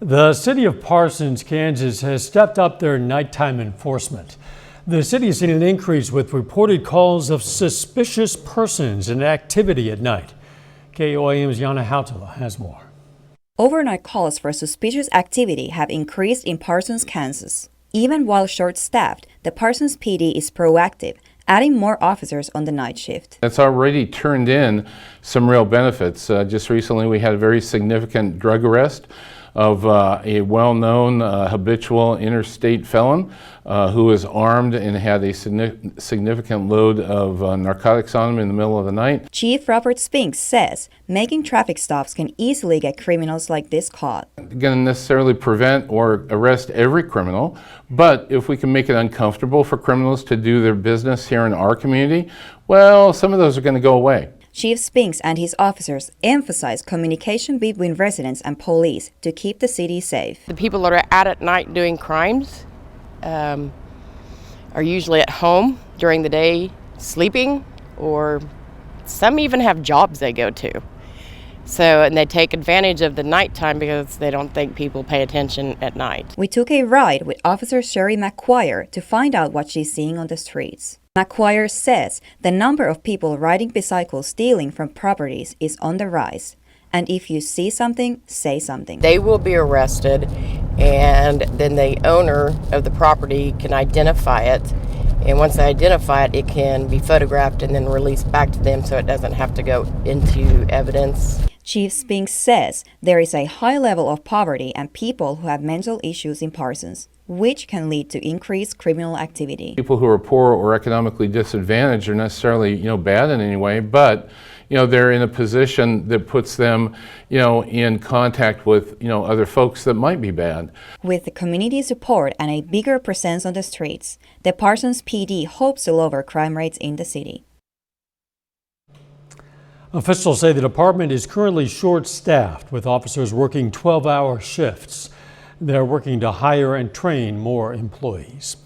The city of Parsons, Kansas has stepped up their nighttime enforcement. The city has seen an increase with reported calls of suspicious persons and activity at night. KOAM's Yana Hautala has more. Overnight calls for suspicious activity have increased in Parsons, Kansas. Even while short-staffed, the Parsons PD is proactive, adding more officers on the night shift. It's already turned in some real benefits. Just recently we had a very significant drug arrest of a well-known habitual interstate felon who was armed and had a significant load of narcotics on him in the middle of the night. Chief Robert Spinks says making traffic stops can easily get criminals like this caught. Going to necessarily prevent or arrest every criminal, but if we can make it uncomfortable for criminals to do their business here in our community, well, some of those are going to go away. Chief Spinks and his officers emphasize communication between residents and police to keep the city safe. The people that are out at night doing crimes are usually at home during the day sleeping, or some even have jobs they go to. And they take advantage of the nighttime because they don't think people pay attention at night. We took a ride with Officer Sherry McQuire to find out what she's seeing on the streets. McQuire says the number of people riding bicycles stealing from properties is on the rise. And if you see something, say something. They will be arrested, and then the owner of the property can identify it. And once they identify it, it can be photographed and then released back to them so it doesn't have to go into evidence. Chief Spinks says there is a high level of poverty and people who have mental issues in Parsons, which can lead to increased criminal activity. People who are poor or economically disadvantaged are necessarily, bad in any way, but, they're in a position that puts them, in contact with, other folks that might be bad. With the community support and a bigger presence on the streets, the Parsons PD hopes to lower crime rates in the city. Officials say the department is currently short-staffed with officers working 12-hour shifts. They're working to hire and train more employees.